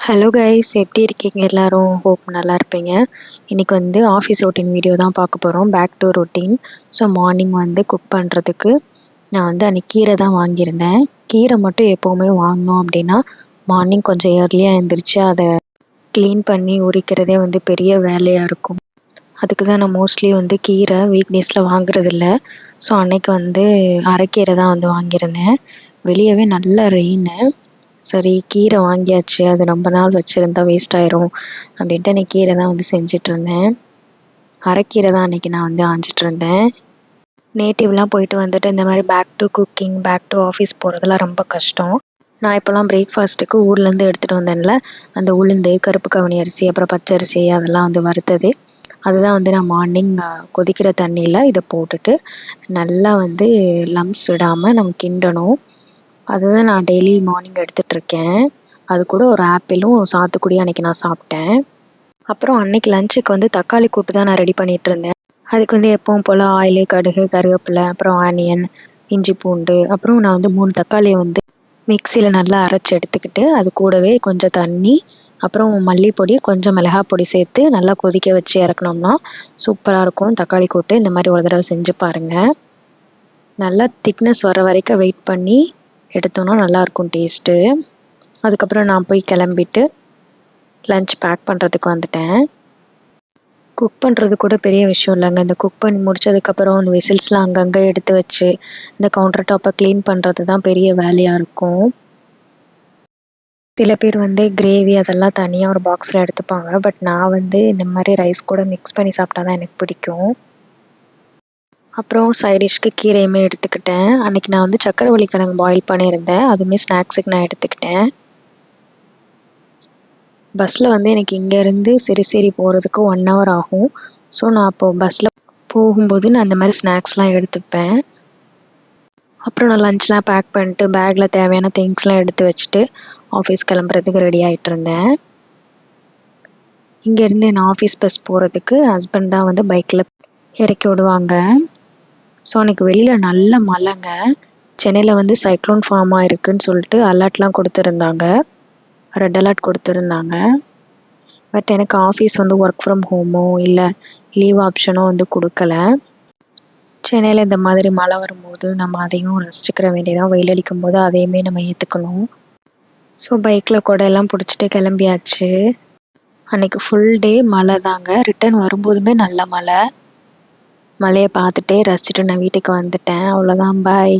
Hello guys, எப்படி இருக்கீங்க எல்லாரும்? ஹோப் நல்லா இருப்பீங்க. இன்னைக்கு வந்து ஆஃபீஸ் ரொட்டீன் வீடியோ தான் பார்க்க போகிறோம். Back to routine. So morning வந்து குக் பண்ணுறதுக்கு நான் வந்து அன்றைக்கி கீரை தான் வாங்கியிருந்தேன். கீரை மட்டும் எப்போவுமே வாங்கினோம் அப்படின்னா மார்னிங் கொஞ்சம் ஏர்லியாக எழுந்திரிச்சு அதை க்ளீன் பண்ணி உரிக்கிறதே வந்து பெரிய வேலையாக இருக்கும். அதுக்கு தான் நான் மோஸ்ட்லி வந்து கீரை வீக் டேஸில் வாங்குறதில்ல. ஸோ அன்னைக்கு வந்து அரைக்கீரை தான் வந்து வாங்கியிருந்தேன். வெளியவே நல்ல ரெயின். சரி, கீரை வாங்கியாச்சு, அது ரொம்ப நாள் வச்சுருந்தா வேஸ்ட் ஆயிரும் அப்படின்ட்டு அன்றைக்கி கீரை தான் வந்து செஞ்சிட்ருந்தேன். அரைக்கீரை தான் அன்றைக்கி நான் வந்து ஆஞ்சிட்ருந்தேன். நேட்டிவ்லாம் போயிட்டு வந்துட்டு இந்த மாதிரி back to cooking, back to office போகிறதுலாம் ரொம்ப கஷ்டம். நான் இப்போலாம் பிரேக்ஃபாஸ்ட்டுக்கு ஊர்லேருந்து எடுத்துகிட்டு வந்தேன்ல, அந்த உளுந்து, கருப்பு கவுனி அரிசி, அப்புறம் பச்சரிசி அதெல்லாம் வந்து வறுத்தது. அதுதான் வந்து நான் மார்னிங் கொதிக்கிற தண்ணியில் இதை போட்டுட்டு நல்லா வந்து லம்ஸ் விடாமல் நம்ம கிண்டணும். அதுதான் நான் டெய்லி மார்னிங் எடுத்துகிட்ருக்கேன். அது கூட ஒரு ஆப்பிளும் சாத்துக்குடியும் அன்றைக்கி நான் சாப்பிட்டேன். அப்புறம் அன்றைக்கி லஞ்சுக்கு வந்து தக்காளி கூட்டு தான் நான் ரெடி பண்ணிகிட்ருந்தேன். அதுக்கு வந்து எப்பவும் போல் ஆயிலு, கடுகு, கருவேப்பிலை, அப்புறம் ஆனியன், இஞ்சி பூண்டு, அப்புறம் நான் வந்து 3 தக்காளியை வந்து மிக்சியில் நல்லா அரைச்சி எடுத்துக்கிட்டு அது கூடவே கொஞ்சம் தண்ணி, அப்புறம் மல்லிப்பொடி, கொஞ்சம் மிளகாய் பொடி சேர்த்து நல்லா கொதிக்க வச்சு இறக்குனோம்னா சூப்பராக இருக்கும் தக்காளி கூட்டு. இந்த மாதிரி ஒரு தடவை செஞ்சு பாருங்கள். நல்லா திக்னஸ் வர வரைக்கும் வெயிட் பண்ணி எடுத்தோன்னா நல்லாயிருக்கும் டேஸ்ட்டு. அதுக்கப்புறம் நான் போய் கிளம்பிட்டு லஞ்ச் பேக் பண்ணுறதுக்கு வந்துட்டேன். குக் பண்ணுறது கூட பெரிய விஷயம் இல்லைங்க. இந்த குக் பண்ணி முடித்ததுக்கப்புறம் இந்த விசில்ஸ்லாம் அங்கங்கே எடுத்து வச்சு இந்த கவுண்டர் டாப்பை க்ளீன் பண்ணுறது தான் பெரிய வேலையாக இருக்கும். சில பேர் வந்து கிரேவி அதெல்லாம் தனியாக ஒரு பாக்ஸில் எடுத்துப்பாங்க. பட் நான் வந்து இந்த மாதிரி ரைஸ் கூட மிக்ஸ் பண்ணி சாப்பிட்டா தான் எனக்கு பிடிக்கும். அப்புறம் சைடிஷ்க்கு கீரையுமே எடுத்துக்கிட்டேன். அன்றைக்கி நான் வந்து சக்கரவள்ளி கிழங்கு பாயில் பண்ணியிருந்தேன். அதுவுமே ஸ்நாக்ஸுக்கு நான் எடுத்துக்கிட்டேன். பஸ்ஸில் வந்து எனக்கு இங்கேருந்து சிறுசேரி போகிறதுக்கு 1 ஹவர் ஆகும். ஸோ நான் அப்போது பஸ்ஸில் போகும்போது நான் இந்த மாதிரி ஸ்நாக்ஸ்லாம் எடுத்துப்பேன். அப்புறம் நான் லஞ்ச்லாம் பேக் பண்ணிட்டு பேக்கில் தேவையான திங்ஸ்லாம் எடுத்து வச்சுட்டு ஆஃபீஸ் கிளம்புறதுக்கு ரெடி ஆகிட்ருந்தேன். இங்கேருந்து என் ஆஃபீஸ் பஸ் போகிறதுக்கு ஹஸ்பண்ட் தான் வந்து பைக்கில் இறக்கி விடுவாங்க. ஸோ அன்றைக்கி வெளியில் நல்ல மழைங்க. சென்னையில் வந்து சைக்ளோன் ஃபார்ம் ஆகிருக்குன்னு சொல்லிட்டு அலர்ட்லாம் கொடுத்துருந்தாங்க. ரெட் அலர்ட் கொடுத்துருந்தாங்க. பட் எனக்கு ஆஃபீஸ் வந்து ஒர்க் ஃப்ரம் ஹோமோ இல்லை லீவ் ஆப்ஷனோ வந்து கொடுக்கல. சென்னையில் இந்த மாதிரி மழை வரும்போது நம்ம அதையும் ரசிச்சுக்கிற வேண்டியதான். வெயில் அடிக்கும் போது அதையுமே நம்ம ஏற்றுக்கணும். ஸோ பைக்கில் கொடையெல்லாம் பிடிச்சிட்டு கிளம்பியாச்சு. அன்றைக்கி ஃபுல் டே மழை தாங்க. ரிட்டர்ன் வரும்போதுமே நல்ல மழை. மழையை பார்த்துட்டே ரசிச்சுட்டு நான் வீட்டுக்கு வந்துட்டேன். அவ்வளோதான், பாய்.